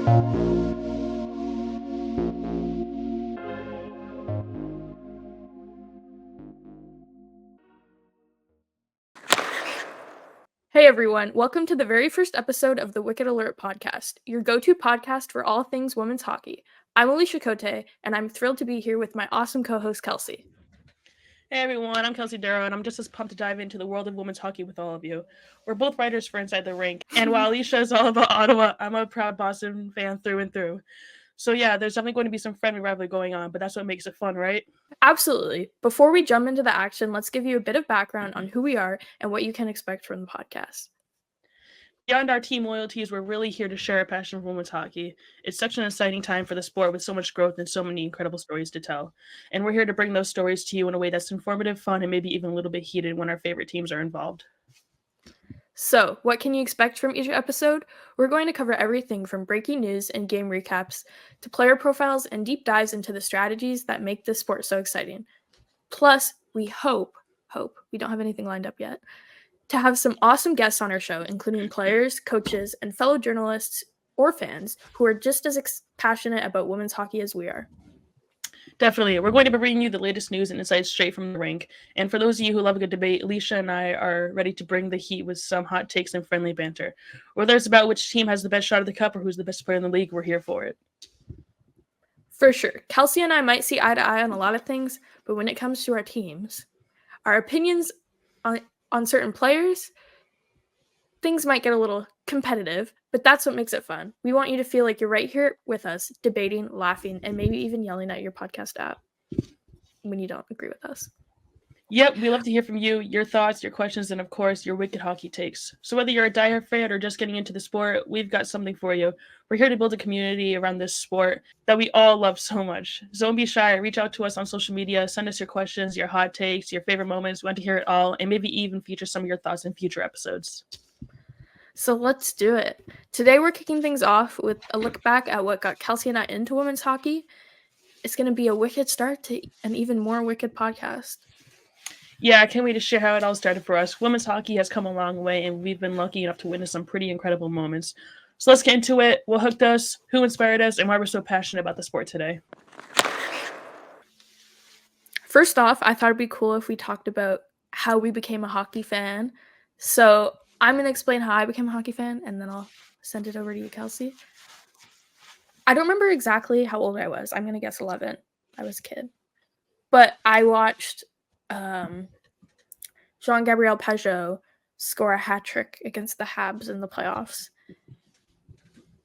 Hey everyone, welcome to the very first episode of the Wicked Alert podcast, your go-to podcast for all things women's hockey. I'm Elisha Côté, and I'm thrilled to be here with my awesome co-host Kelsea. Hey everyone, I'm Kelsea Durham, and I'm just as pumped to dive into the world of women's hockey with all of you. We're both writers for Inside the Rink, and while Elisha is all about Ottawa, I'm a proud Boston fan through and through. So yeah, there's definitely going to be some friendly rivalry going on, but that's what makes it fun, right? Absolutely. Before we jump into the action, let's give you a bit of background on who we are and what you can expect from the podcast. Beyond our team loyalties, we're really here to share our passion for women's hockey. It's such an exciting time for the sport with so much growth and so many incredible stories to tell. And we're here to bring those stories to you in a way that's informative, fun, and maybe even a little bit heated when our favorite teams are involved. So, what can you expect from each episode? We're going to cover everything from breaking news and game recaps to player profiles and deep dives into the strategies that make this sport so exciting. Plus, we hope, we don't have anything lined up yet, to have some awesome guests on our show, including players, coaches, and fellow journalists or fans who are just as passionate about women's hockey as we are. Definitely. We're going to be bringing you the latest news and insights straight from the rink. And for those of you who love a good debate, Elisha and I are ready to bring the heat with some hot takes and friendly banter. Whether it's about which team has the best shot at the cup or who's the best player in the league, we're here for it. For sure. Kelsea and I might see eye to eye on a lot of things, but when it comes to our teams, our opinions on certain players, things might get a little competitive, but that's what makes it fun. We want you to feel like you're right here with us, debating, laughing, and maybe even yelling at your podcast app when you don't agree with us. Yep, we love to hear from you, your thoughts, your questions, and of course, your wicked hockey takes. So whether you're a diehard fan or just getting into the sport, we've got something for you. We're here to build a community around this sport that we all love so much. So don't be shy. Reach out to us on social media. Send us your questions, your hot takes, your favorite moments. We want to hear it all, and maybe even feature some of your thoughts in future episodes. So let's do it. Today we're kicking things off with a look back at what got Kelsea and I into women's hockey. It's going to be a wicked start to an even more wicked podcast. Yeah, I can't wait to share how it all started for us. Women's hockey has come a long way, and we've been lucky enough to witness some pretty incredible moments. So let's get into it. What hooked us, who inspired us, and why we're so passionate about the sport today. First off, I thought it'd be cool if we talked about how we became a hockey fan. So I'm going to explain how I became a hockey fan, and then I'll send it over to you, Kelsea. I don't remember exactly how old I was. I'm going to guess 11. I was a kid. But I watched Jean-Gabriel Pageau score a hat trick against the Habs in the playoffs.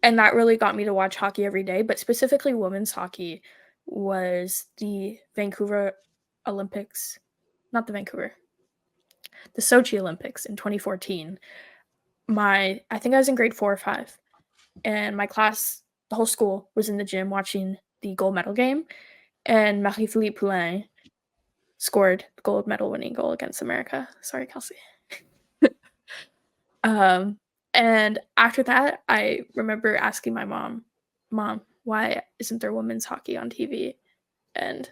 And that really got me to watch hockey every day, but specifically women's hockey was the Vancouver Olympics, not the Vancouver, the Sochi Olympics in 2014. I think I was in grade 4 or 5, and my class, the whole school, was in the gym watching the gold medal game, and Marie-Philippe Poulin scored the gold medal winning goal against America. Sorry, Kelsea. And after that, I remember asking my mom, why isn't there women's hockey on TV? And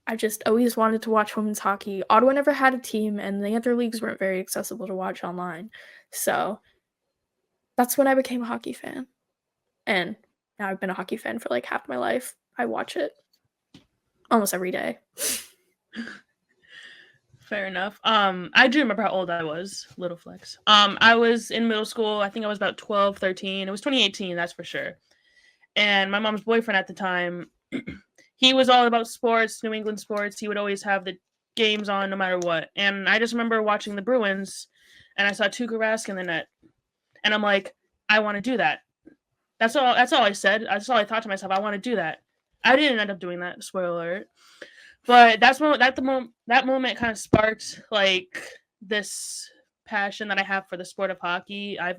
I just always wanted to watch women's hockey. Ottawa never had a team, and the other leagues weren't very accessible to watch online. So that's when I became a hockey fan. And now I've been a hockey fan for like half my life. I watch it almost every day. Fair enough. I do remember how old I was. Little flex. I was in middle school. I think I was about 12, 13. It was 2018, that's for sure. And my mom's boyfriend at the time, he was all about sports, New England sports. He would always have the games on no matter what. And I just remember watching the Bruins, and I saw Tuukka Rask in the net. And I'm like, I want to do that. That's all I said. That's all I thought to myself. I want to do that. I didn't end up doing that, spoiler alert. But that moment kind of sparked like this passion that I have for the sport of hockey. I've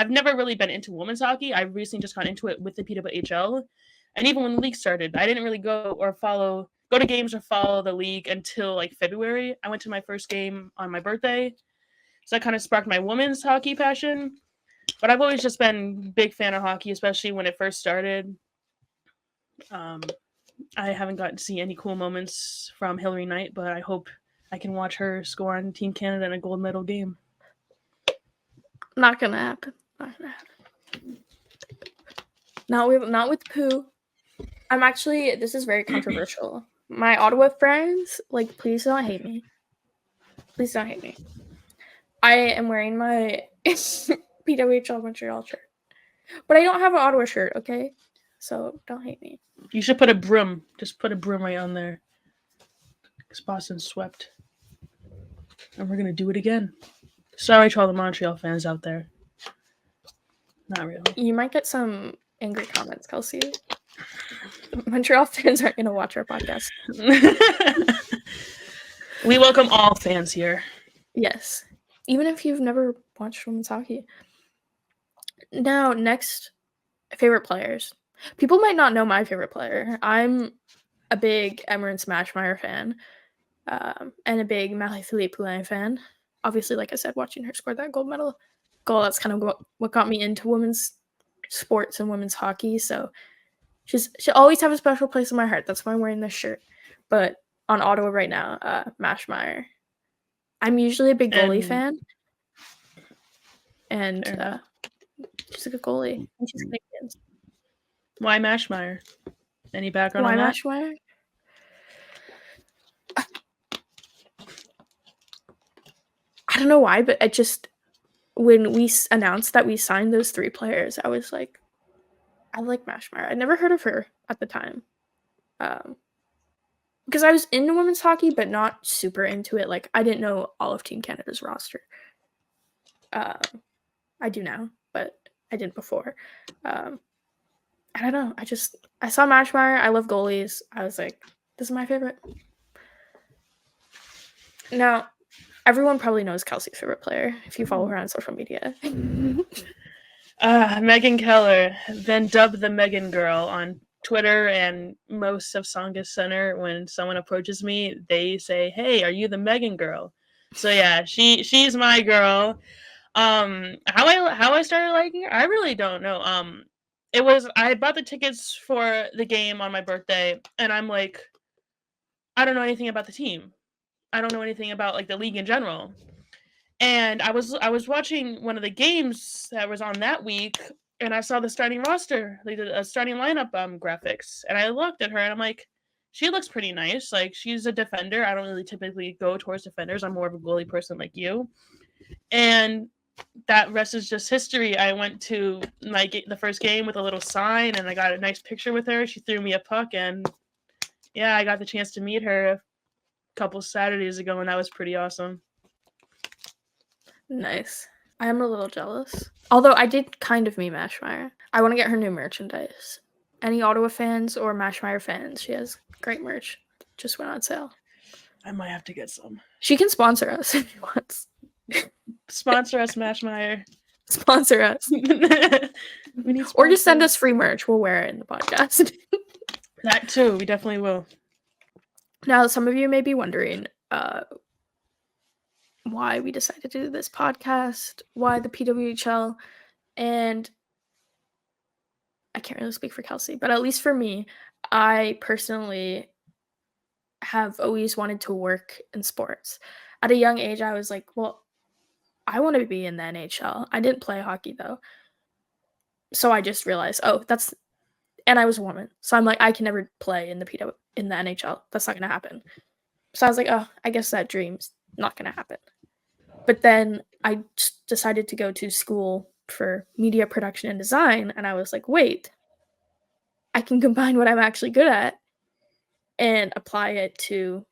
never really been into women's hockey. I've recently just got into it with the PWHL. And even when the league started, I didn't really go to games or follow the league until like February. I went to my first game on my birthday. So that kind of sparked my women's hockey passion. But I've always just been a big fan of hockey, especially when it first started. I haven't gotten to see any cool moments from Hilary Knight, but I hope I can watch her score on Team Canada in a gold medal game. Not gonna happen. Not with poo. I'm actually, this is very controversial. My Ottawa friends, like, please don't hate me. Please don't hate me. I am wearing my PWHL Montreal shirt. But I don't have an Ottawa shirt, okay? So don't hate me. You should put a broom. Just put a broom right on there. Because Boston swept. And we're going to do it again. Sorry to all the Montreal fans out there. Not really. You might get some angry comments, Kelsey. Montreal fans aren't going to watch our podcast. We welcome all fans here. Yes. Even if you've never watched women's hockey. Now, next, favorite players. People might not know my favorite player. I'm a big Emerence Mashmeyer fan and a big Marie-Philippe Poulin fan. Obviously, like I said, watching her score that gold medal goal, that's kind of what got me into women's sports and women's hockey. So she'll always have a special place in my heart. That's why I'm wearing this shirt. But on Ottawa right now, Mashmeyer. I'm usually a big goalie fan. And she's a good goalie. And she's Canadian. Why Mashmeyer? Any background on that? Why Mashmeyer? I don't know why, but it just, when we announced that we signed those 3 players, I was like, I like Mashmeyer. I'd never heard of her at the time. Because I was into women's hockey, but not super into it. Like, I didn't know all of Team Canada's roster. I do now, but I didn't before. I don't know. I saw Mashmeyer. I love goalies. I was like, this is my favorite. Now, everyone probably knows Kelsey's favorite player if you follow her on social media. Megan Keller, then dubbed the Megan Girl on Twitter and most of Songus Center. When someone approaches me, they say, "Hey, are you the Megan Girl?" So yeah, she's my girl. How I started liking her, I really don't know. I bought the tickets for the game on my birthday, and I'm like, I don't know anything about the team. I don't know anything about like the league in general. And I was watching one of the games that was on that week, and I saw the starting roster, like the starting lineup graphics, and I looked at her and I'm like, she looks pretty nice. Like, she's a defender. I don't really typically go towards defenders. I'm more of a goalie person like you. And that rest is just history. I went to the first game with a little sign, and I got a nice picture with her. She threw me a puck, and yeah, I got the chance to meet her a couple Saturdays ago, and that was pretty awesome. Nice. I am a little jealous. Although I did kind of meet Mashmeyer. I want to get her new merchandise. Any Ottawa fans or Mashmeyer fans, she has great merch. Just went on sale. I might have to get some. She can sponsor us if she wants. Sponsor us, Mashmeyer. Sponsor us. We need or just send us free merch. We'll wear it in the podcast. That too. We definitely will. Now, some of you may be wondering why we decided to do this podcast, why the PWHL, and I can't really speak for Kelsey, but at least for me, I personally have always wanted to work in sports. At a young age, I was like, well, I want to be in the NHL. I didn't play hockey, though. So I just realized, and I was a woman. So I'm like, I can never play in the NHL. That's not going to happen. So I was like, I guess that dream's not going to happen. But then I decided to go to school for media production and design, and I was like, wait, I can combine what I'm actually good at and apply it to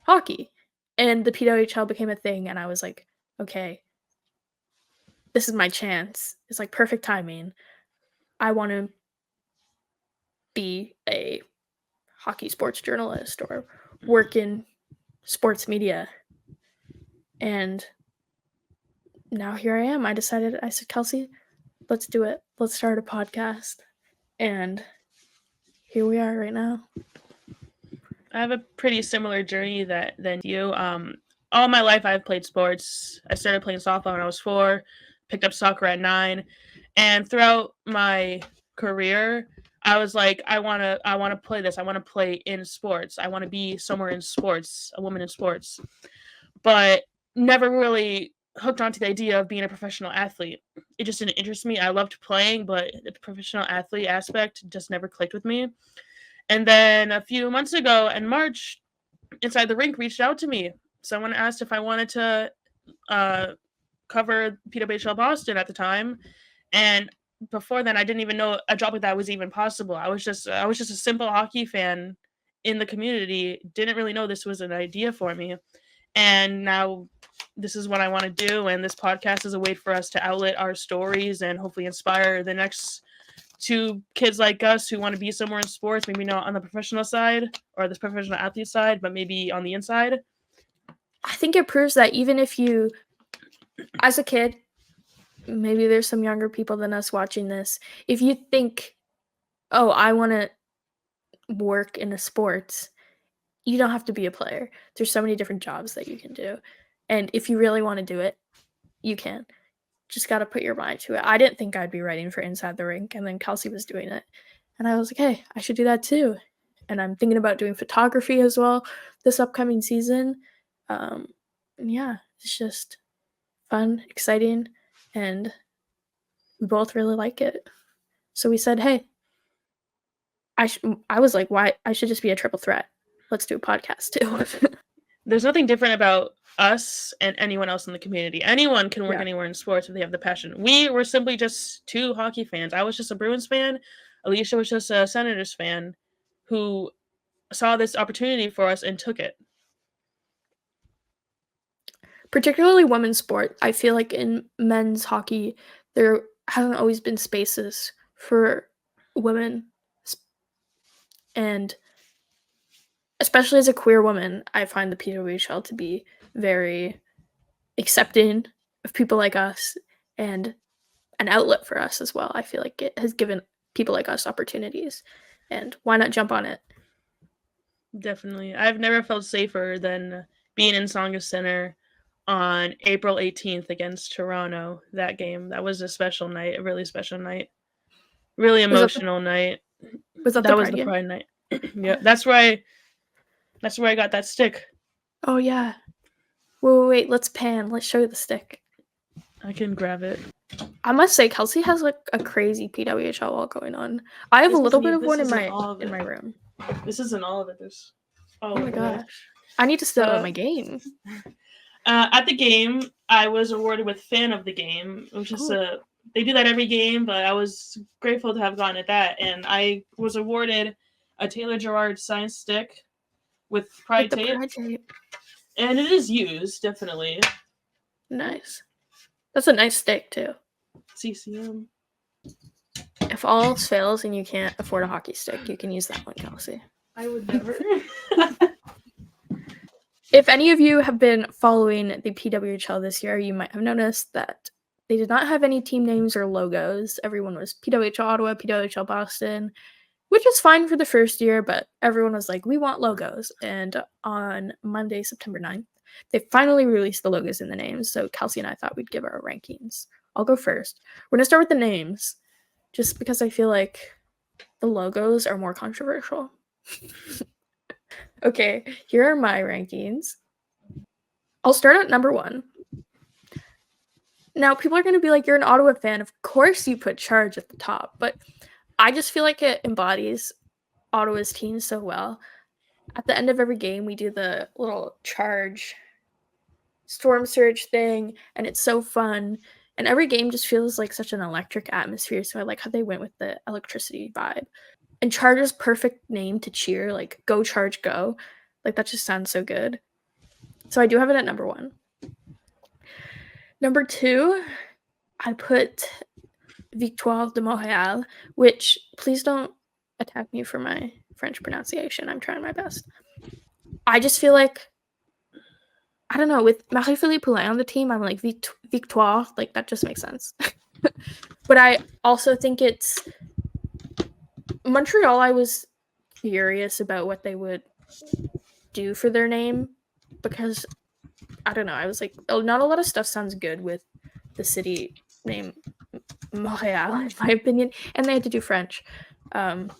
hockey. And the PWHL became a thing, and I was like, okay, this is my chance. It's like perfect timing. I want to be a hockey sports journalist or work in sports media. And now here I am. I said, Kelsey, let's do it. Let's start a podcast. And here we are right now. I have a pretty similar journey than you. All my life I've played sports. I started playing softball when I was 4, picked up soccer at 9, and throughout my career, I was like, I want to play this. I want to play in sports. I want to be somewhere in sports, a woman in sports. But never really hooked onto the idea of being a professional athlete. It just didn't interest me. I loved playing, but the professional athlete aspect just never clicked with me. And then a few months ago in March, Inside the Rink reached out to me. Someone asked if I wanted to cover PWHL Boston at the time, and before then, I didn't even know a job like that was even possible. I was just a simple hockey fan in the community. Didn't really know this was an idea for me, and now this is what I want to do. And this podcast is a way for us to outlet our stories and hopefully inspire the next two kids like us who want to be somewhere in sports, maybe not on the professional side or the professional athlete side, but maybe on the inside. I think it proves that even if you, as a kid, maybe there's some younger people than us watching this, if you think, oh, I want to work in a sports, you don't have to be a player. There's so many different jobs that you can do. And if you really want to do it, you can. Just got to put your mind to it. I didn't think I'd be writing for Inside the Rink, and then Kelsey was doing it. And I was like, hey, I should do that too. And I'm thinking about doing photography as well this upcoming season. Yeah, it's just fun, exciting, and we both really like it. So we said, hey, I was like, why? I should just be a triple threat. Let's do a podcast too. There's nothing different about us and anyone else in the community. Anyone can work Yeah. anywhere in sports if they have the passion. We were simply just two hockey fans. I was just a Bruins fan. Elisha was just a Senators fan who saw this opportunity for us and took it. Particularly women's sport, I feel like in men's hockey, there hasn't always been spaces for women. And especially as a queer woman, I find the PWHL to be very accepting of people like us and an outlet for us as well. I feel like it has given people like us opportunities, and why not jump on it? Definitely. I've never felt safer than being in Songa Center on April 18th against Toronto. That game. That was a special night, a really special night. Really emotional night. Was that That the was Pride the game? Pride night. Yeah, that's where I got that stick. Oh yeah. Wait, let's pan. Let's show you the stick. I can grab it. I must say, Kelsey has like a crazy PWHL wall going on. I have a little bit of one in my room. This isn't all of it. There's Oh my gosh. I need to step up my game. At the game, I was awarded with Fan of the Game, which is they do that every game, but I was grateful to have gotten at that, and I was awarded a Taylor Gerard signed stick with Pride tape. And it is used, definitely. Nice. That's a nice stick too. CCM. If all else fails and you can't afford a hockey stick, you can use that one, Kelsey. I would never. If any of you have been following the PWHL this year, you might have noticed that they did not have any team names or logos. Everyone was PWHL Ottawa, PWHL Boston, which is fine for the first year, but everyone was like, we want logos. And on Monday, September 9th, they finally released the logos and the names. So Kelsey and I thought we'd give our rankings. I'll go first. We're going to start with the names, just because I feel like the logos are more controversial. Okay, here are my rankings. I'll start at number 1. Now, people are going to be like, you're an Ottawa fan. Of course you put Charge at the top. But I just feel like it embodies Ottawa's team so well. At the end of every game, we do the little Charge Storm Surge thing, and it's so fun. And every game just feels like such an electric atmosphere. So I like how they went with the electricity vibe. And Charge's perfect name to cheer, like go Charge go. Like that just sounds so good. So I do have it at number 1. Number 2, I put Victoire de Montréal, which please don't attack me for my French pronunciation. I'm trying my best. I just feel like, I don't know, with Marie-Philippe Poulin on the team, I'm like, Victoire, like that just makes sense. But I also think it's Montreal. I was curious about what they would do for their name because I don't know. I was like, oh, not a lot of stuff sounds good with the city name Montréal, in my opinion, and they had to do French. But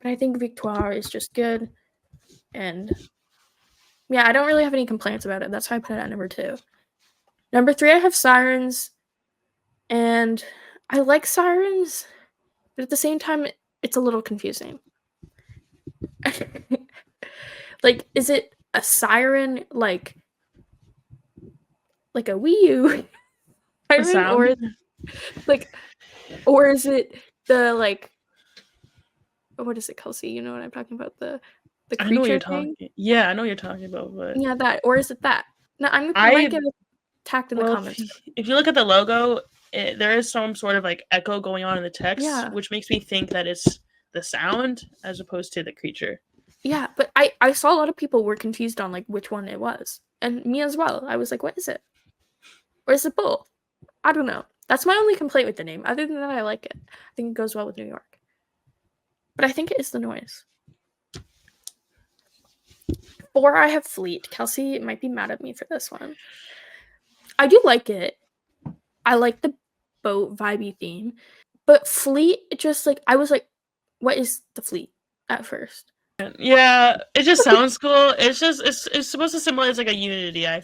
I think Victoire is just good, and yeah, I don't really have any complaints about it. That's why I put it at number 2. Number 3, I have Sirens, and I like Sirens, but at the same time, it's a little confusing. Like, is it a siren like a Wii U A siren, sound? or is it the like what is it, Kelsea? You know what I'm talking about? The I know what you're creature thing? talking. Yeah, I know what you're talking about, but Yeah, that. Or is it that? No, I might I get attacked in the well, comments. if you look at the logo, there is some sort of like echo going on in the text, Yeah. which makes me think that it's the sound as opposed to the creature. Yeah, but I saw a lot of people were confused on like which one it was, and me as well. I was like, what is it? Or is it both? I don't know. That's my only complaint with the name. Other than that, I like it. I think it goes well with New York. But I think it is the noise. 4, I have Fleet. Kelsea might be mad at me for this one. I do like it. I like the boat vibey theme. But Fleet, just like, I was like, what is the Fleet at first? Yeah, it just sounds cool. It's supposed to symbolize like a unity. I have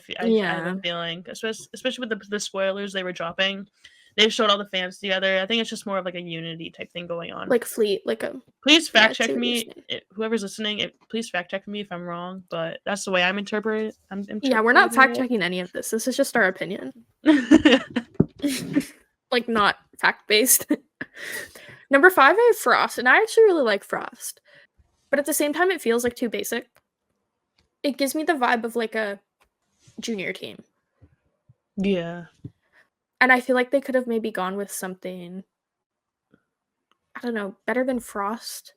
a feeling, especially with the spoilers they were dropping. They showed all the fans together. I think it's just more of like a unity type thing going on. Like Fleet, like a. Please fact check me, whoever's listening. Please fact check me if I'm wrong, but that's the way I'm interpreting. Yeah, we're not fact checking any of this. This is just our opinion. Like, not fact based. Number 5, I have Frost, and I actually really like Frost. But at the same time, it feels like too basic. It gives me the vibe of like a junior team. Yeah. And I feel like they could have maybe gone with something, I don't know, better than Frost.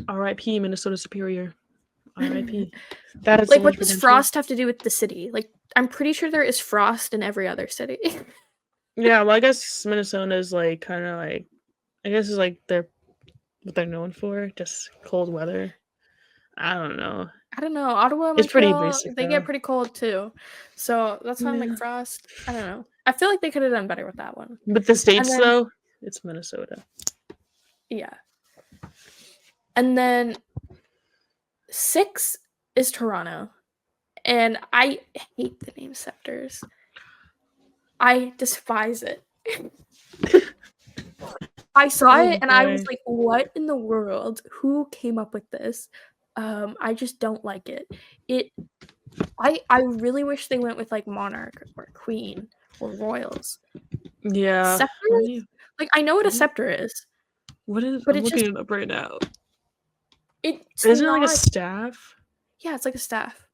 R.I.P. Minnesota Superior. R.I.P. That is like, what does Frost have to do with the city? Like, I'm pretty sure there is Frost in every other city. Yeah, well, I guess Minnesota is like kind of like, I guess it's like what they're known for, just cold weather. I don't know. Ottawa, It's pretty Montreal, basic, they though. get pretty cold too. So that's why I'm like Frost. I don't know. I feel like they could have done better with that one. But the states, though, it's Minnesota. Yeah. And then 6 is Toronto. And I hate the name Scepters. I despise it. I saw it and I was like, what in the world? Who came up with this? I just don't like it. I really wish they went with like Monarch or Queen or Royals. Yeah. Scepter? Like, I know what a scepter is. What is? I'm looking it up right now. Isn't it like a staff? Yeah, it's like a staff.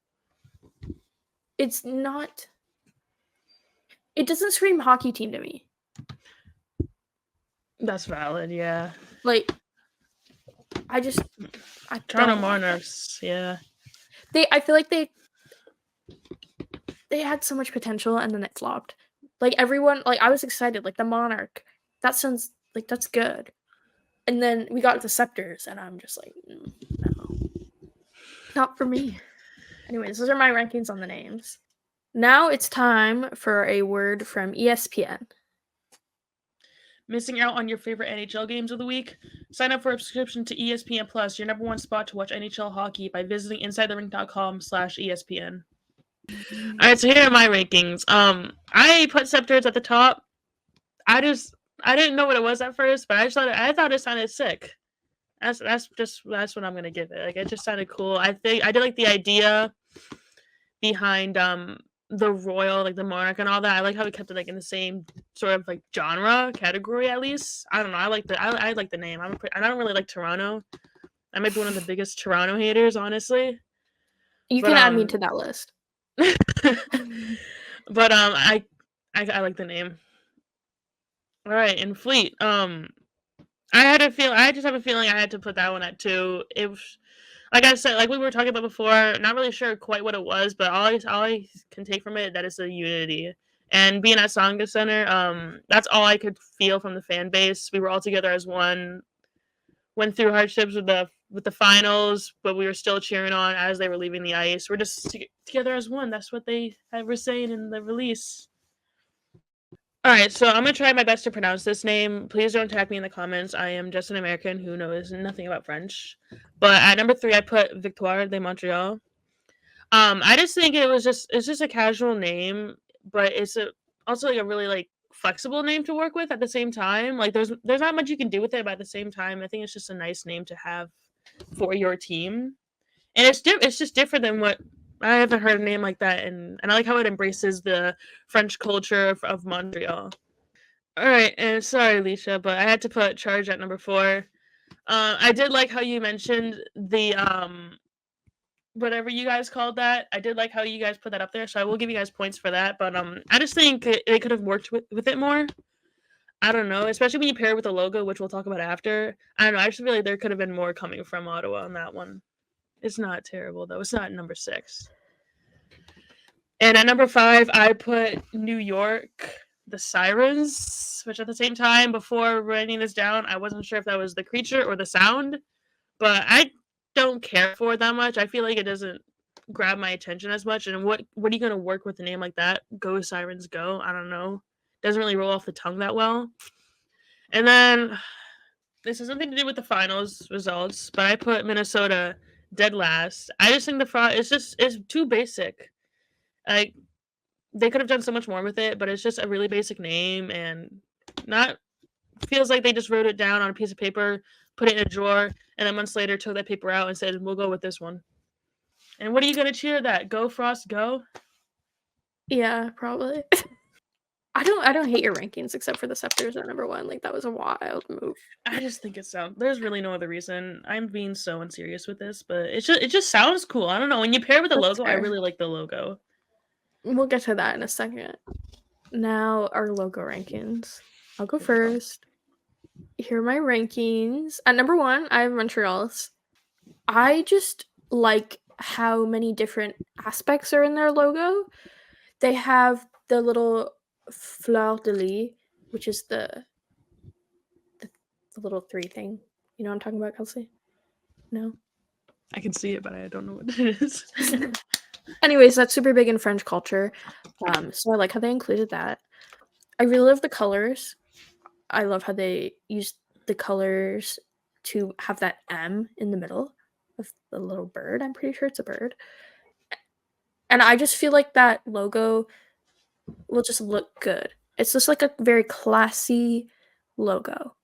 It's not. It doesn't scream hockey team to me. That's valid, yeah. Like, Toronto Monarchs, yeah. I feel like they had so much potential and then it flopped. Like, everyone, like, I was excited. Like, the Monarch, that sounds like that's good. And then we got the Scepters, and I'm just like, no, not for me. Anyways, those are my rankings on the names. Now it's time for a word from ESPN. Missing out on your favorite NHL games of the week? Sign up for a subscription to ESPN Plus, your number one spot to watch NHL hockey, by visiting InsideTheRink.com/ESPN. All right, so here are my rankings. I put Scepters at the top. I didn't know what it was at first, but I thought it sounded sick. That's what I'm gonna give it. Like, it just sounded cool. I did like the idea behind the royal, like the monarch and all that. I like how we kept it like in the same sort of like genre category, at least. I don't know. I like the name. I don't really like Toronto. I might be one of the biggest Toronto haters, honestly. You can add me to that list. But I like the name. All right, and Fleet. I just have a feeling I had to put that one at 2. It was, like I said, like we were talking about before, not really sure quite what it was, but all I can take from it, that is the unity. And being at Sangha Center, that's all I could feel from the fan base. We were all together as one. Went through hardships with the finals, but we were still cheering on as they were leaving the ice. We're just together as one. That's what they were saying in the release. All right, so I'm going to try my best to pronounce this name. Please don't tag me in the comments. I am just an American who knows nothing about French. But at number 3, I put Victoire de Montreal. I just think it's just a casual name, but also like a really like flexible name to work with at the same time. Like there's not much you can do with it, but at the same time, I think it's just a nice name to have for your team. And it's just different than what I haven't heard a name like that, and I like how it embraces the French culture of Montreal. All right, and sorry, Alicia, but I had to put Charge at number 4. I did like how you mentioned the whatever you guys called that. I did like how you guys put that up there, so I will give you guys points for that. But I just think they could have worked with it more. I don't know, especially when you pair it with the logo, which we'll talk about after. I don't know. I just feel like there could have been more coming from Ottawa on that one. It's not terrible though. It's not number 6. And at number 5, I put New York, the Sirens, which at the same time, before writing this down, I wasn't sure if that was the creature or the sound, but I don't care for it that much. I feel like it doesn't grab my attention as much. And what are you going to work with a name like that? Go Sirens Go. I don't know. Doesn't really roll off the tongue that well. And then this has nothing to do with the finals results, but I put Minnesota dead last. I just think the fraud it's too basic. Like they could have done so much more with it, but it's just a really basic name and not feels like they just wrote it down on a piece of paper, put it in a drawer, and then months later took that paper out and said, "We'll go with this one." And what are you gonna cheer that? Go Frost, go! Yeah, probably. I don't hate your rankings except for the Scepters at number 1. Like that was a wild move. I just think it sounds. There's really no other reason. I'm being so unserious with this, but it just sounds cool. I don't know. When you pair it with the That's logo, I fair. really like the logo. We'll get to that in a second. Now our logo rankings. I'll go first. Here are my rankings. At number 1, I have Montreal's. I just like how many different aspects are in their logo. They have the little fleur de lis, which is the little 3 thing. You know what I'm talking about, Kelsey? No? I can see it, but I don't know what it is. Anyways, that's super big in French culture. So I like how they included that. I really love the colors. I love how they used the colors to have that M in the middle of the little bird. I'm pretty sure it's a bird. And I just feel like that logo will just look good. It's just like a very classy logo.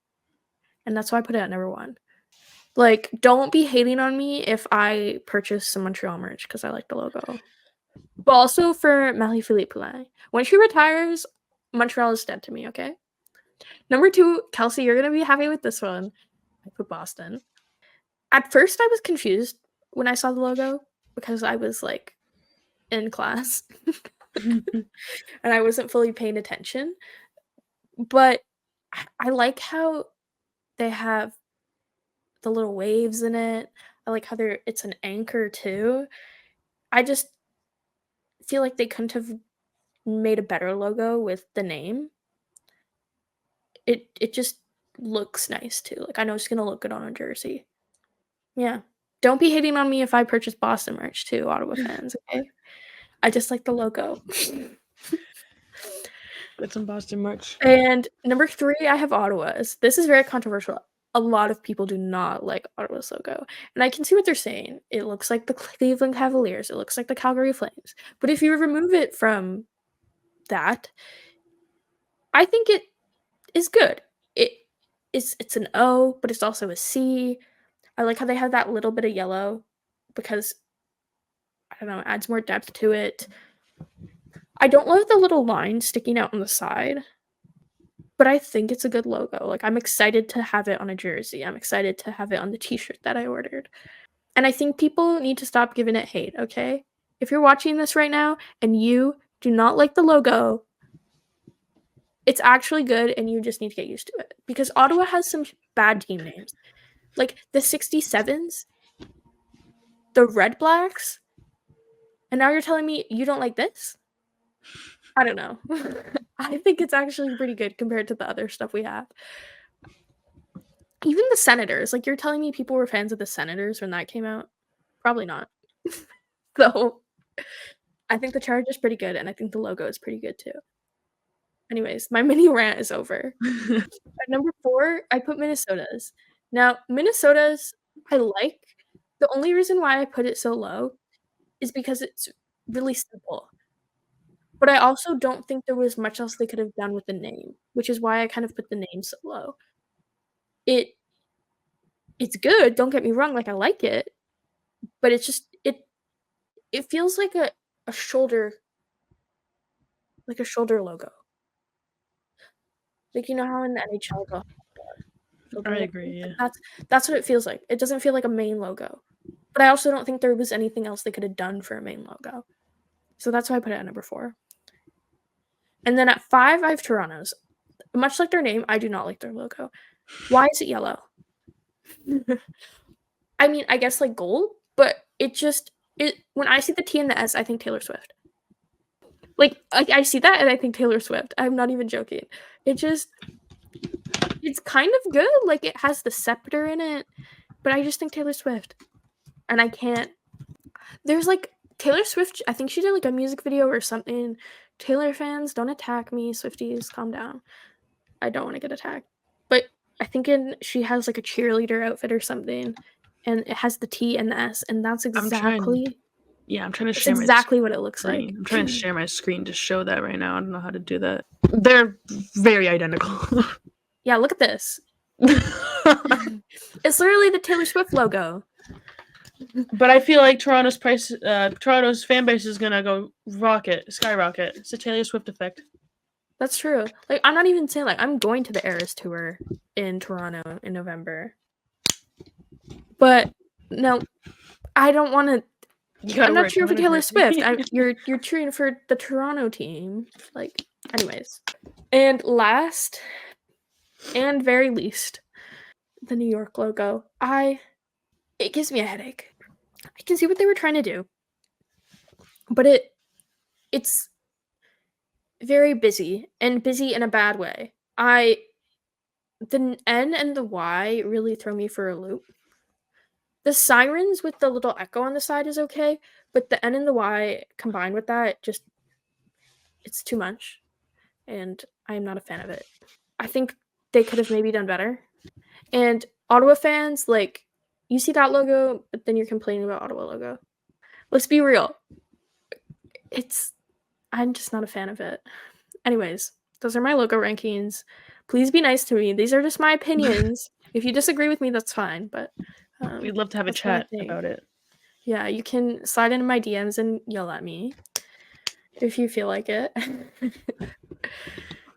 And that's why I put it at number 1. Like, don't be hating on me if I purchase some Montreal merch because I like the logo. But also for Marie-Philippe Poulin. When she retires, Montreal is dead to me, okay? Number 2, Kelsey, you're going to be happy with this one. I put Boston. At first, I was confused when I saw the logo because I was, like, in class. And I wasn't fully paying attention. But I like how they have the little waves in it. I like how it's an anchor, too. I just feel like they couldn't have made a better logo with the name. It just looks nice too. Like I know it's gonna look good on a jersey. Yeah. Don't be hating on me if I purchase Boston merch too, Ottawa fans, okay? I just like the logo. Get some Boston merch. And number 3, I have Ottawa's. This is very controversial. A lot of people do not like Ottawa's logo. And I can see what they're saying. It looks like the Cleveland Cavaliers. It looks like the Calgary Flames. But if you remove it from that, I think it is good. It's an O, but it's also a C. I like how they have that little bit of yellow because I don't know, it adds more depth to it. I don't love the little line sticking out on the side, but I think it's a good logo. Like I'm excited to have it on a jersey. I'm excited to have it on the t-shirt that I ordered. And I think people need to stop giving it hate, okay? If you're watching this right now and you do not like the logo, it's actually good and you just need to get used to it because Ottawa has some bad team names. Like the 67s, the Red Blacks, and now you're telling me you don't like this? I don't know. I think it's actually pretty good compared to the other stuff we have. Even the Senators, like you're telling me people were fans of the Senators when that came out? Probably not. So I think the Charge is pretty good and I think the logo is pretty good too. Anyways, my mini rant is over. At number 4, I put Minnesota's. Now, Minnesota's I like. The only reason why I put it so low is because it's really simple. But I also don't think there was much else they could have done with the name, which is why I kind of put the name so low. It's good, don't get me wrong, like, I like it, but it's just it feels like a shoulder logo. Like, you know how in the NHL they'll have the shoulder I logo? agree. Yeah. That's what it feels like. It doesn't feel like a main logo. But I also don't think there was anything else they could have done for a main logo. So that's why I put it at number 4. And then at 5, I have Toronto's. Much like their name, I do not like their logo. Why is it yellow? I mean, I guess like gold, but when I see the T and the S, I think Taylor Swift. Like I see that and I think Taylor Swift. I'm not even joking. It's kind of good. Like it has the scepter in it, but I just think Taylor Swift. And I can't. There's like Taylor Swift. I think she did like a music video or something. Taylor fans, don't attack me. Swifties, calm down. I don't want to get attacked. But I think she has like a cheerleader outfit or something, and it has the T and the S, and that's exactly. I'm trying to That's share exactly what it looks screen. like. I'm trying to share my screen to show that right now. I don't know how to do that. They're very identical. Yeah, look at this. It's literally the Taylor Swift logo. But I feel like Toronto's fan base is gonna go skyrocket. It's a Taylor Swift effect. That's true. Like I'm not even saying like I'm going to the Eras tour in Toronto in November. But no, I don't want to. I'm not cheering for Taylor Swift. You're cheering for the Toronto team. Like, anyways. And last, and very least, the New York logo. It gives me a headache. I can see what they were trying to do, but it's very busy and busy in a bad way. The N and the Y really throw me for a loop. The sirens with the little echo on the side is okay, but the N and the Y combined with that it's too much, and I'm not a fan of it. I think they could have maybe done better. And Ottawa fans, like, you see that logo, but then you're complaining about Ottawa logo. Let's be real. I'm just not a fan of it. Anyways, those are my logo rankings. Please be nice to me. These are just my opinions. If you disagree with me, that's fine, but we'd love to have a chat about it. Yeah, you can slide into my DMs and yell at me if you feel like it.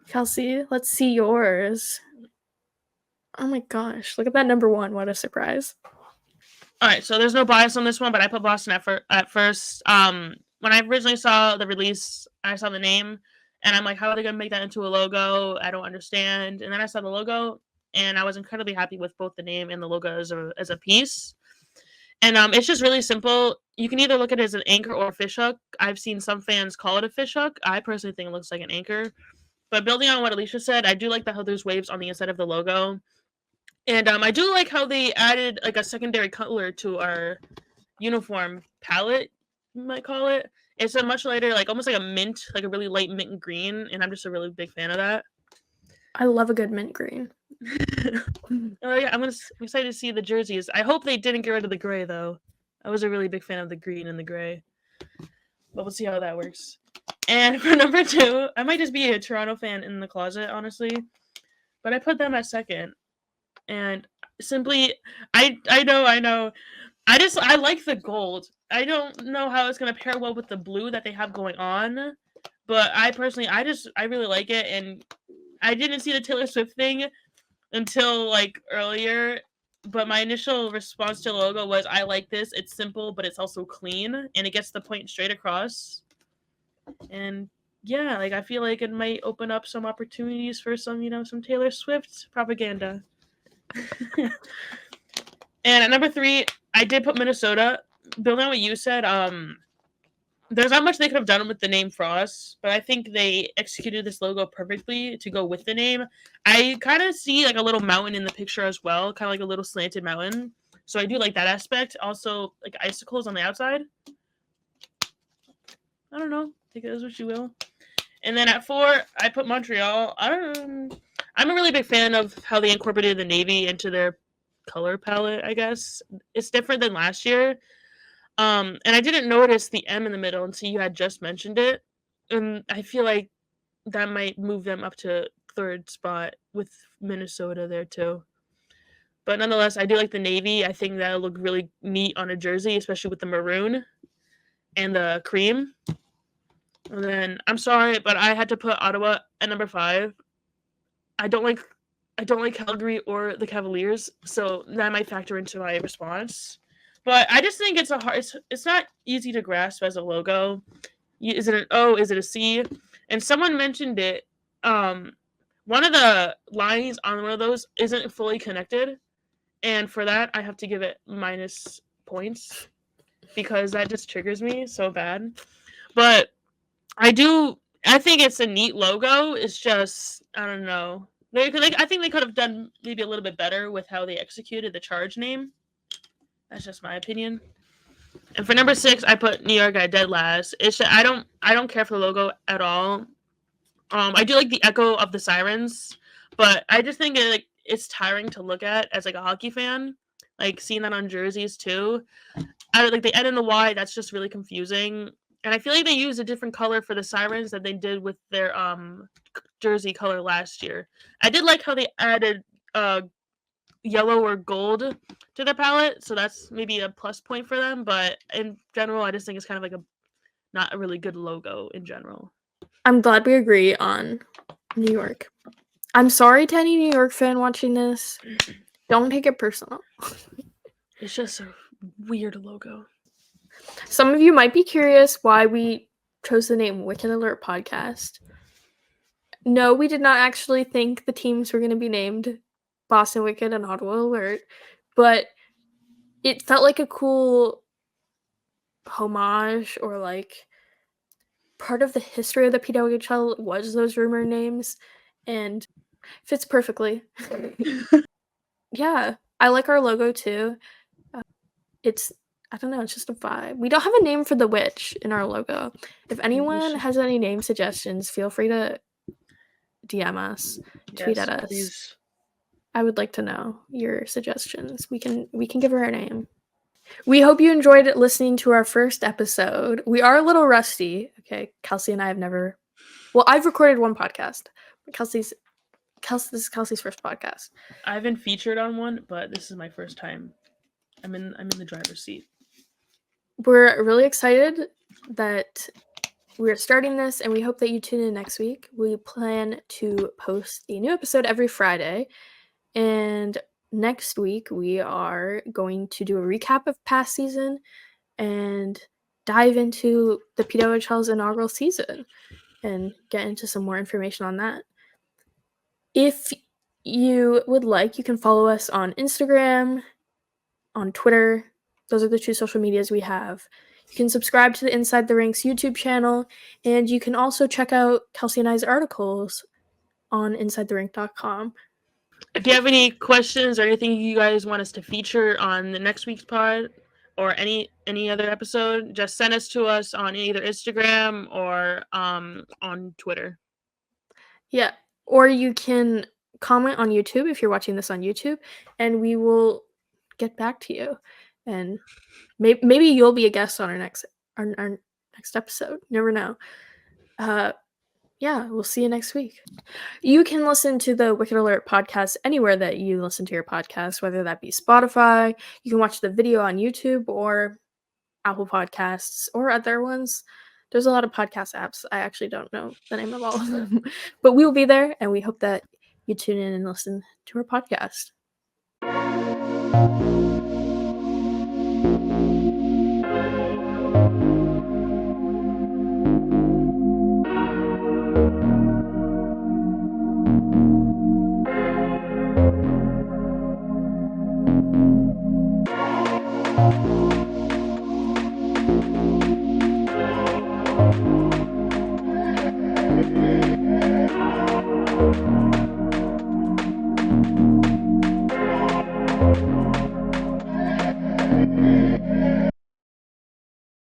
Kelsea, let's see yours. Oh my gosh, look at that number 1. What a surprise. All right, so there's no bias on this one, but I put Boston at first. When I originally saw the release, I saw the name, and I'm like, how are they going to make that into a logo? I don't understand. And then I saw the logo, and I was incredibly happy with both the name and the logo as a piece. And it's just really simple. You can either look at it as an anchor or a fishhook. I've seen some fans call it a fishhook. I personally think it looks like an anchor. But building on what Elisha said, I do like how there's waves on the inside of the logo. And I do like how they added like a secondary color to our uniform palette, you might call it. It's a much lighter, like almost like a mint, like a really light mint green, and I'm just a really big fan of that. I love a good mint green. Oh yeah, I'm excited to see the jerseys. I hope they didn't get rid of the gray though. I was a really big fan of the green and the gray, but we'll see how that works. And for number 2, I might just be a Toronto fan in the closet, honestly, but I put them at second. And simply, I know. I like the gold. I don't know how it's gonna pair well with the blue that they have going on, but I personally, I really like it. And I didn't see the Taylor Swift thing until like earlier, but my initial response to the logo was, I like this. It's simple, but it's also clean, and it gets the point straight across. And yeah, like I feel like it might open up some opportunities for some Taylor Swift propaganda. And at number 3, I did put Minnesota. Building on what you said, there's not much they could have done with the name Frost, but I think they executed this logo perfectly to go with the name. I kind of see like a little mountain in the picture as well, kind of like a little slanted mountain. So I do like that aspect. Also, like icicles on the outside. I don't know. Take it as what you will. And then at 4, I put Montreal. I'm a really big fan of how they incorporated the navy into their color palette, I guess. It's different than last year. And I didn't notice the M in the middle until you had just mentioned it. and I feel like that might move them up to third spot with Minnesota there too. But nonetheless, I do like the navy. I think that'll look really neat on a jersey, especially with the maroon and the cream. And then I'm sorry, but I had to put Ottawa at number 5. I don't like Calgary or the Cavaliers, so that might factor into my response. But I just think it's not easy to grasp as a logo. Is it an O? Is it a C? And someone mentioned it. One of the lines on one of those isn't fully connected, and for that I have to give it minus points because that just triggers me so bad. But I think it's a neat logo. It's just, I don't know. I think they could have done maybe a little bit better with how they executed the charge name. That's just my opinion. And for number 6, I put New York at dead last. I don't care for the logo at all. I do like the echo of the sirens, but I just think it's tiring to look at as like a hockey fan. Like seeing that on jerseys too. Like the N and the Y, that's just really confusing. And I feel like they used a different color for the sirens than they did with their jersey color last year. I did like how they added yellow or gold to the palette, so that's maybe a plus point for them. But in general, I just think it's kind of like not a really good logo in general. I'm glad we agree on New York. I'm sorry to any New York fan watching this. Don't take it personal. It's just a weird logo. Some of you might be curious why we chose the name Wicked Alert Podcast. No, we did not actually think the teams were going to be named Boston Wicked and Ottawa Alert, but it felt like a cool homage, or like part of the history of the PWHL was those rumor names, and fits perfectly. Yeah, I like our logo too. I don't know, it's just a vibe. We don't have a name for the witch in our logo. If anyone has any name suggestions, feel free to DM us, tweet at us. Please. I would like to know your suggestions. We can give her a name. We hope you enjoyed listening to our first episode. We are a little rusty. Okay, Kelsey and I have never... Well, I've recorded one podcast, but this is Kelsey's first podcast. I've been featured on one, but this is my first time. I'm in the driver's seat. We're really excited that we're starting this, and we hope that you tune in next week. We plan to post a new episode every Friday, and next week we are going to do a recap of past season and dive into the PWHL's inaugural season and get into some more information on that. If you would like, you can follow us on Instagram, on Twitter. Those are the 2 social medias we have. You can subscribe to the Inside the Rinks YouTube channel, and you can also check out Kelsey and I's articles on InsideTheRink.com. If you have any questions or anything you guys want us to feature on the next week's pod or any other episode, just send us to us on either Instagram or on Twitter. Yeah, or you can comment on YouTube if you're watching this on YouTube, and we will get back to you. And maybe you'll be a guest on our next episode. Never know. Yeah, we'll see you next week. You can listen to the Wicked Alert podcast anywhere that you listen to your podcast, whether that be Spotify. You can watch the video on YouTube or Apple Podcasts or other ones. There's a lot of podcast apps. I actually don't know the name of all of them. But we will be there, and we hope that you tune in and listen to our podcast. Thank you.